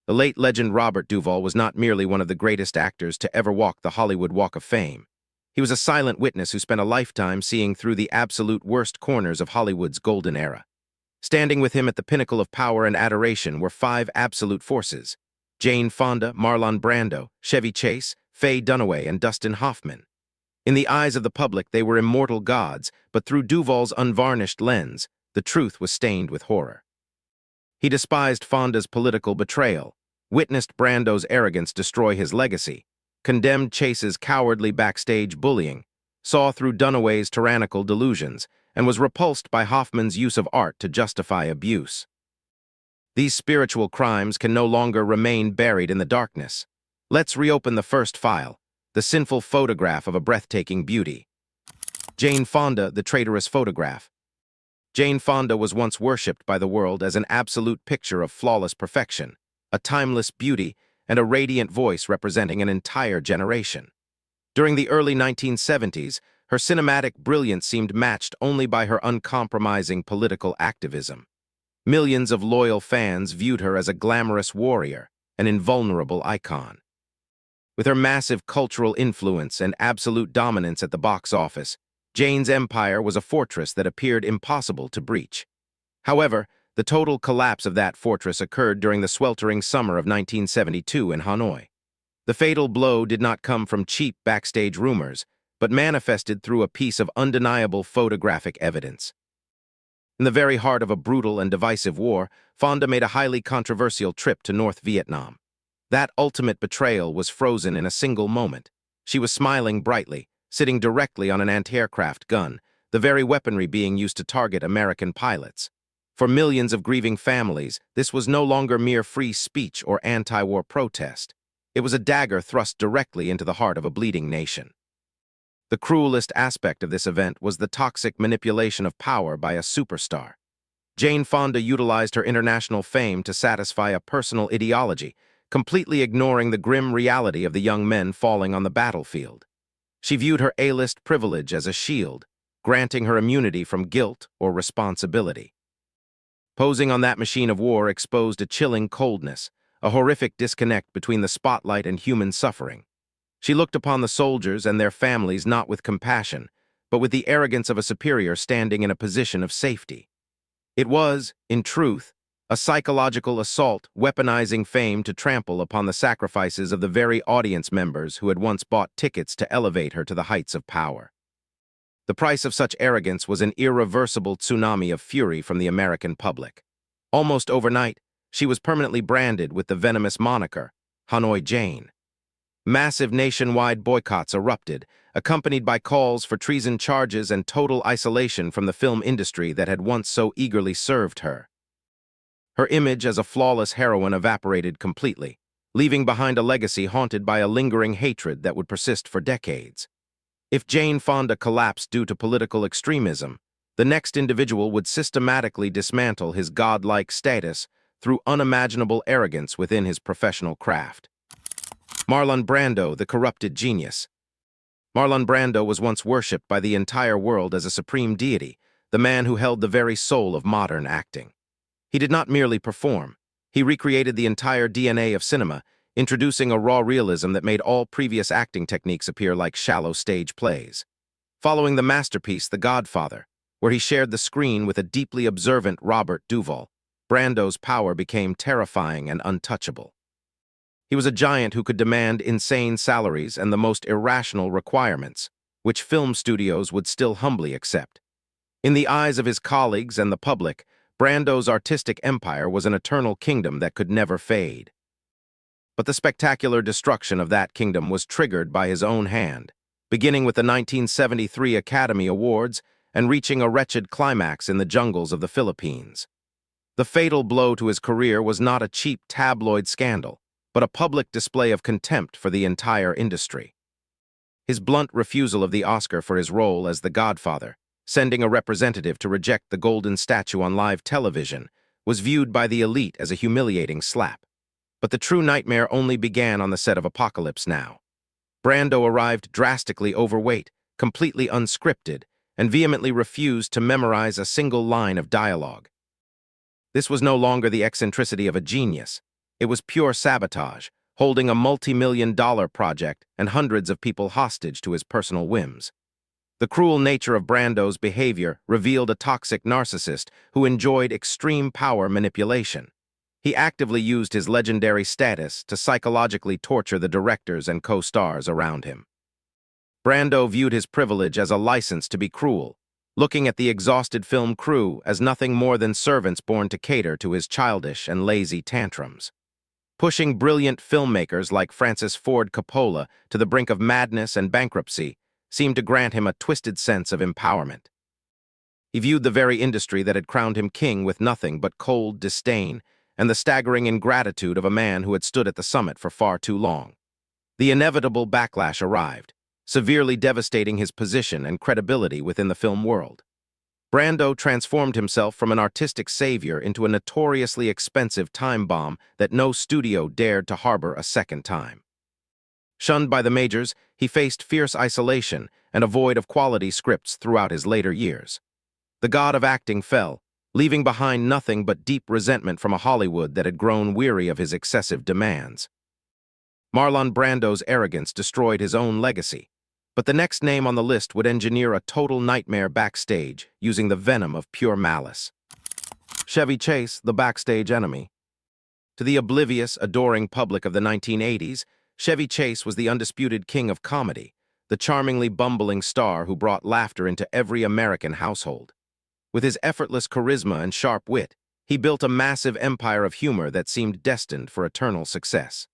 The late legend Robert Duvall was not merely one of the greatest actors to ever walk the Hollywood Walk of Fame. He was a silent witness who spent a lifetime seeing through the absolute worst corners of Hollywood's golden era. Standing with him at the pinnacle of power and adoration were five absolute forces: Jane Fonda, Marlon Brando, Chevy Chase, Faye Dunaway, and Dustin Hoffman. In the eyes of the public, they were immortal gods, but through Duvall's unvarnished lens, the truth was stained with horror. He despised Fonda's political betrayal, witnessed Brando's arrogance destroy his legacy, condemned Chase's cowardly backstage bullying, saw through Dunaway's tyrannical delusions, and was repulsed by Hoffman's use of art to justify abuse. These spiritual crimes can no longer remain buried in the darkness. Let's reopen the first file, the sinful photograph of a breathtaking beauty. Jane Fonda, the traitorous photograph. Jane Fonda was once worshipped by the world as an absolute picture of flawless perfection, a timeless beauty, and a radiant voice representing an entire generation. During the early 1970s, her cinematic brilliance seemed matched only by her uncompromising political activism. Millions of loyal fans viewed her as a glamorous warrior, an invulnerable icon. With her massive cultural influence and absolute dominance at the box office, Jane's empire was a fortress that appeared impossible to breach. However, the total collapse of that fortress occurred during the sweltering summer of 1972 in Hanoi. The fatal blow did not come from cheap backstage rumors, but manifested through a piece of undeniable photographic evidence. In the very heart of a brutal and divisive war, Fonda made a highly controversial trip to North Vietnam. That ultimate betrayal was frozen in a single moment. She was smiling brightly, sitting directly on an anti-aircraft gun, the very weaponry being used to target American pilots. For millions of grieving families, this was no longer mere free speech or anti-war protest. It was a dagger thrust directly into the heart of a bleeding nation. The cruelest aspect of this event was the toxic manipulation of power by a superstar. Jane Fonda utilized her international fame to satisfy a personal ideology, completely ignoring the grim reality of the young men falling on the battlefield. She viewed her A-list privilege as a shield, granting her immunity from guilt or responsibility. Posing on that machine of war exposed a chilling coldness, a horrific disconnect between the spotlight and human suffering. She looked upon the soldiers and their families not with compassion, but with the arrogance of a superior standing in a position of safety. It was, in truth, a psychological assault, weaponizing fame to trample upon the sacrifices of the very audience members who had once bought tickets to elevate her to the heights of power. The price of such arrogance was an irreversible tsunami of fury from the American public. Almost overnight, she was permanently branded with the venomous moniker, Hanoi Jane. Massive nationwide boycotts erupted, accompanied by calls for treason charges and total isolation from the film industry that had once so eagerly served her. Her image as a flawless heroine evaporated completely, leaving behind a legacy haunted by a lingering hatred that would persist for decades. If Jane Fonda collapsed due to political extremism, the next individual would systematically dismantle his godlike status through unimaginable arrogance within his professional craft. Marlon Brando, the corrupted genius. Marlon Brando was once worshipped by the entire world as a supreme deity, the man who held the very soul of modern acting. He did not merely perform. He recreated the entire DNA of cinema, introducing a raw realism that made all previous acting techniques appear like shallow stage plays. Following the masterpiece The Godfather, where he shared the screen with a deeply observant Robert Duvall, Brando's power became terrifying and untouchable. He was a giant who could demand insane salaries and the most irrational requirements, which film studios would still humbly accept. In the eyes of his colleagues and the public, Brando's artistic empire was an eternal kingdom that could never fade. But the spectacular destruction of that kingdom was triggered by his own hand, beginning with the 1973 Academy Awards and reaching a wretched climax in the jungles of the Philippines. The fatal blow to his career was not a cheap tabloid scandal, but a public display of contempt for the entire industry. His blunt refusal of the Oscar for his role as the Godfather, sending a representative to reject the golden statue on live television, was viewed by the elite as a humiliating slap. But the true nightmare only began on the set of Apocalypse Now. Brando arrived drastically overweight, completely unscripted, and vehemently refused to memorize a single line of dialogue. This was no longer the eccentricity of a genius. It was pure sabotage, holding a multi-million-dollar project and hundreds of people hostage to his personal whims. The cruel nature of Brando's behavior revealed a toxic narcissist who enjoyed extreme power manipulation. He actively used his legendary status to psychologically torture the directors and co-stars around him. Brando viewed his privilege as a license to be cruel, looking at the exhausted film crew as nothing more than servants born to cater to his childish and lazy tantrums. Pushing brilliant filmmakers like Francis Ford Coppola to the brink of madness and bankruptcy seemed to grant him a twisted sense of empowerment. He viewed the very industry that had crowned him king with nothing but cold disdain and the staggering ingratitude of a man who had stood at the summit for far too long. The inevitable backlash arrived, severely devastating his position and credibility within the film world. Brando transformed himself from an artistic savior into a notoriously expensive time bomb that no studio dared to harbor a second time. Shunned by the majors, he faced fierce isolation and a void of quality scripts throughout his later years. The god of acting fell, leaving behind nothing but deep resentment from a Hollywood that had grown weary of his excessive demands. Marlon Brando's arrogance destroyed his own legacy, but the next name on the list would engineer a total nightmare backstage using the venom of pure malice. Chevy Chase, the backstage enemy. To the oblivious, adoring public of the 1980s, Chevy Chase was the undisputed king of comedy, the charmingly bumbling star who brought laughter into every American household. With his effortless charisma and sharp wit, he built a massive empire of humor that seemed destined for eternal success.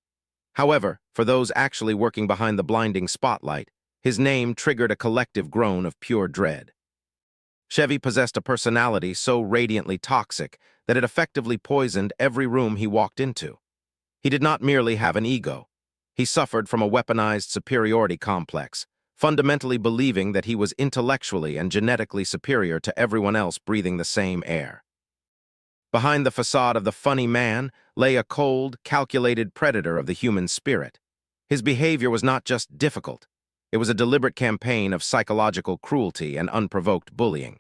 However, for those actually working behind the blinding spotlight, his name triggered a collective groan of pure dread. Chevy possessed a personality so radiantly toxic that it effectively poisoned every room he walked into. He did not merely have an ego. He suffered from a weaponized superiority complex, fundamentally believing that he was intellectually and genetically superior to everyone else breathing the same air. Behind the facade of the funny man lay a cold, calculated predator of the human spirit. His behavior was not just difficult. It was a deliberate campaign of psychological cruelty and unprovoked bullying.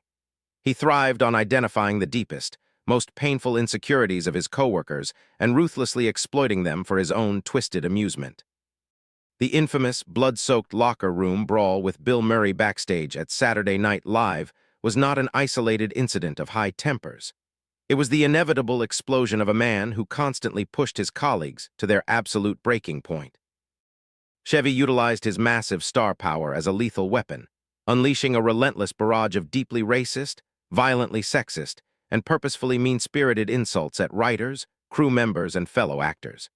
He thrived on identifying the deepest, most painful insecurities of his coworkers and ruthlessly exploiting them for his own twisted amusement. The infamous, blood-soaked locker room brawl with Bill Murray backstage at Saturday Night Live was not an isolated incident of high tempers. It was the inevitable explosion of a man who constantly pushed his colleagues to their absolute breaking point. Chevy utilized his massive star power as a lethal weapon, unleashing a relentless barrage of deeply racist, violently sexist, and purposefully mean-spirited insults at writers, crew members, and fellow actors.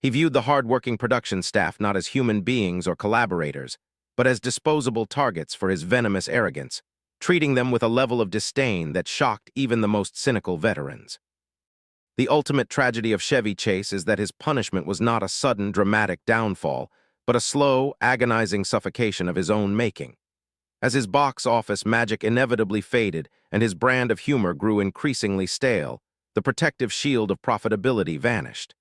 He viewed the hard-working production staff not as human beings or collaborators, but as disposable targets for his venomous arrogance, treating them with a level of disdain that shocked even the most cynical veterans. The ultimate tragedy of Chevy Chase is that his punishment was not a sudden, dramatic downfall, but a slow, agonizing suffocation of his own making. As his box office magic inevitably faded and his brand of humor grew increasingly stale, the protective shield of profitability vanished.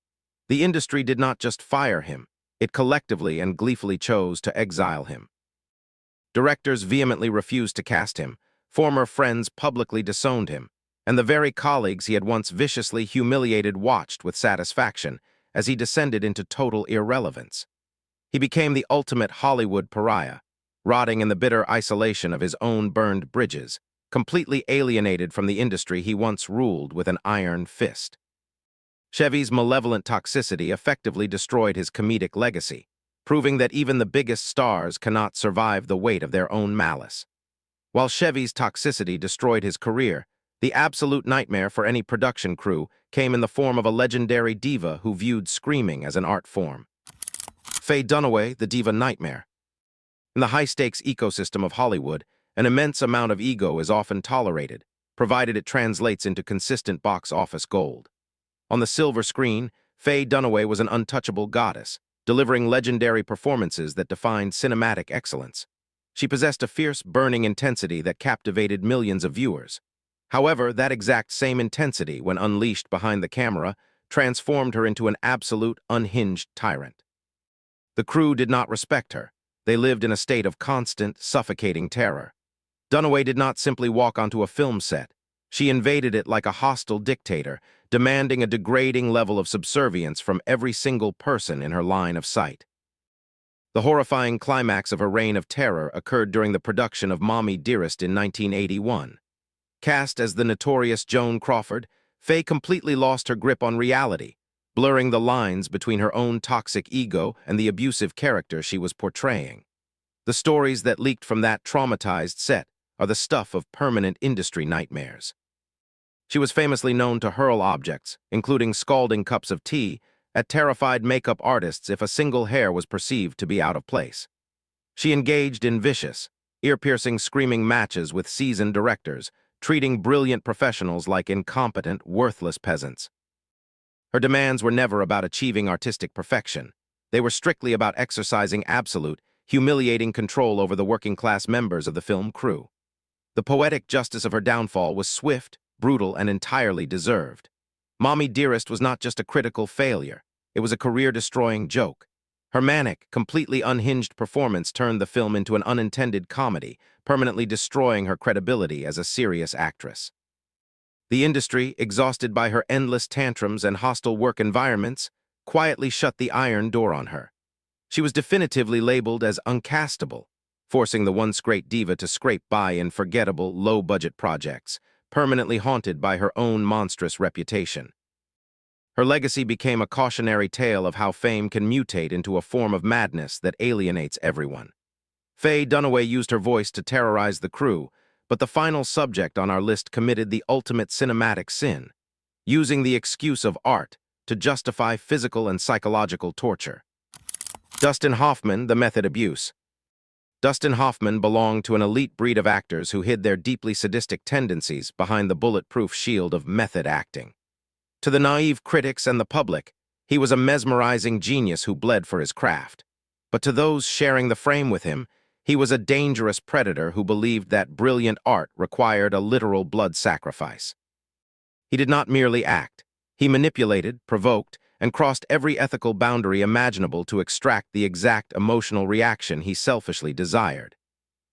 The industry did not just fire him, it collectively and gleefully chose to exile him. Directors vehemently refused to cast him, former friends publicly disowned him, and the very colleagues he had once viciously humiliated watched with satisfaction as he descended into total irrelevance. He became the ultimate Hollywood pariah, rotting in the bitter isolation of his own burned bridges, completely alienated from the industry he once ruled with an iron fist. Chevy's malevolent toxicity effectively destroyed his comedic legacy, proving that even the biggest stars cannot survive the weight of their own malice. While Chevy's toxicity destroyed his career, the absolute nightmare for any production crew came in the form of a legendary diva who viewed screaming as an art form. Faye Dunaway, the diva nightmare. In the high-stakes ecosystem of Hollywood, an immense amount of ego is often tolerated, provided it translates into consistent box office gold. On the silver screen, Faye Dunaway was an untouchable goddess, delivering legendary performances that defined cinematic excellence. She possessed a fierce, burning intensity that captivated millions of viewers. However, that exact same intensity, when unleashed behind the camera, transformed her into an absolute, unhinged tyrant. The crew did not respect her. They lived in a state of constant, suffocating terror. Dunaway did not simply walk onto a film set. She invaded it like a hostile dictator, demanding a degrading level of subservience from every single person in her line of sight. The horrifying climax of her reign of terror occurred during the production of Mommy Dearest in 1981. Cast as the notorious Joan Crawford, Faye completely lost her grip on reality, blurring the lines between her own toxic ego and the abusive character she was portraying. The stories that leaked from that traumatized set are the stuff of permanent industry nightmares. She was famously known to hurl objects, including scalding cups of tea, at terrified makeup artists if a single hair was perceived to be out of place. She engaged in vicious, ear-piercing screaming matches with seasoned directors, treating brilliant professionals like incompetent, worthless peasants. Her demands were never about achieving artistic perfection. They were strictly about exercising absolute, humiliating control over the working-class members of the film crew. The poetic justice of her downfall was swift, brutal, and entirely deserved. Mommy Dearest was not just a critical failure, it was a career-destroying joke. Her manic, completely unhinged performance turned the film into an unintended comedy, permanently destroying her credibility as a serious actress. The industry, exhausted by her endless tantrums and hostile work environments, quietly shut the iron door on her. She was definitively labeled as uncastable, forcing the once great diva to scrape by in forgettable, low-budget projects, permanently haunted by her own monstrous reputation. Her legacy became a cautionary tale of how fame can mutate into a form of madness that alienates everyone. Faye Dunaway used her voice to terrorize the crew, but the final subject on our list committed the ultimate cinematic sin, using the excuse of art to justify physical and psychological torture. Dustin Hoffman, the method abuse. Dustin Hoffman belonged to an elite breed of actors who hid their deeply sadistic tendencies behind the bulletproof shield of method acting. To the naive critics and the public, he was a mesmerizing genius who bled for his craft. But to those sharing the frame with him, he was a dangerous predator who believed that brilliant art required a literal blood sacrifice. He did not merely act. He manipulated, provoked, and crossed every ethical boundary imaginable to extract the exact emotional reaction he selfishly desired.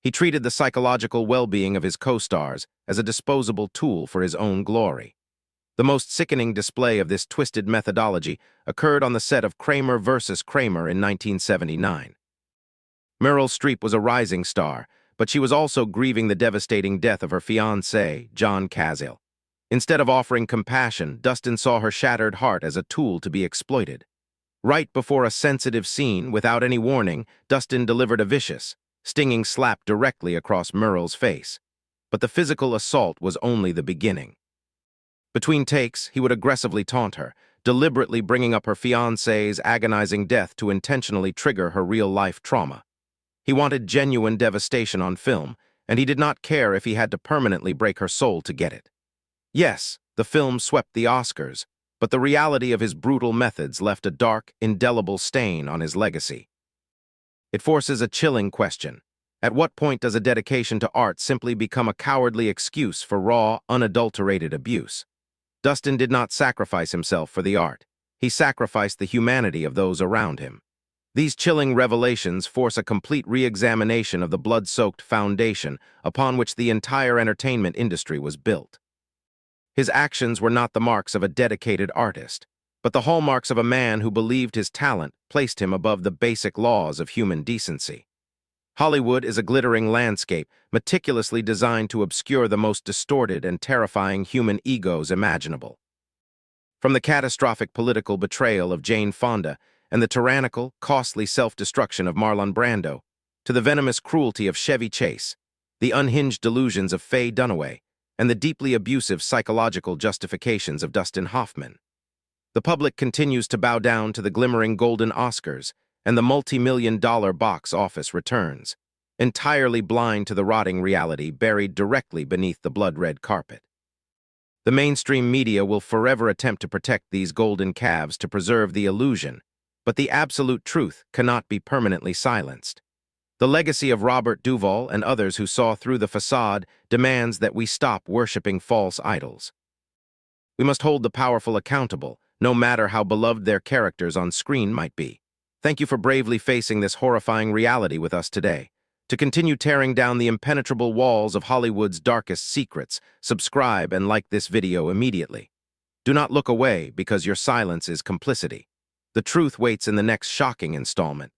He treated the psychological well-being of his co-stars as a disposable tool for his own glory. The most sickening display of this twisted methodology occurred on the set of Kramer vs. Kramer in 1979. Meryl Streep was a rising star, but she was also grieving the devastating death of her fiancé, John Cazale. Instead of offering compassion, Dustin saw her shattered heart as a tool to be exploited. Right before a sensitive scene, without any warning, Dustin delivered a vicious, stinging slap directly across Meryl's face. But the physical assault was only the beginning. Between takes, he would aggressively taunt her, deliberately bringing up her fiancé's agonizing death to intentionally trigger her real-life trauma. He wanted genuine devastation on film, and he did not care if he had to permanently break her soul to get it. Yes, the film swept the Oscars, but the reality of his brutal methods left a dark, indelible stain on his legacy. It forces a chilling question. At what point does a dedication to art simply become a cowardly excuse for raw, unadulterated abuse? Dustin did not sacrifice himself for the art. He sacrificed the humanity of those around him. These chilling revelations force a complete re-examination of the blood-soaked foundation upon which the entire entertainment industry was built. His actions were not the marks of a dedicated artist, but the hallmarks of a man who believed his talent placed him above the basic laws of human decency. Hollywood is a glittering landscape, meticulously designed to obscure the most distorted and terrifying human egos imaginable. From the catastrophic political betrayal of Jane Fonda and the tyrannical, costly self-destruction of Marlon Brando, to the venomous cruelty of Chevy Chase, the unhinged delusions of Faye Dunaway, and the deeply abusive psychological justifications of Dustin Hoffman. The public continues to bow down to the glimmering golden Oscars and the multi-million-dollar box office returns, entirely blind to the rotting reality buried directly beneath the blood-red carpet. The mainstream media will forever attempt to protect these golden calves to preserve the illusion, but the absolute truth cannot be permanently silenced. The legacy of Robert Duvall and others who saw through the facade demands that we stop worshiping false idols. We must hold the powerful accountable, no matter how beloved their characters on screen might be. Thank you for bravely facing this horrifying reality with us today. To continue tearing down the impenetrable walls of Hollywood's darkest secrets, subscribe and like this video immediately. Do not look away because your silence is complicity. The truth waits in the next shocking installment.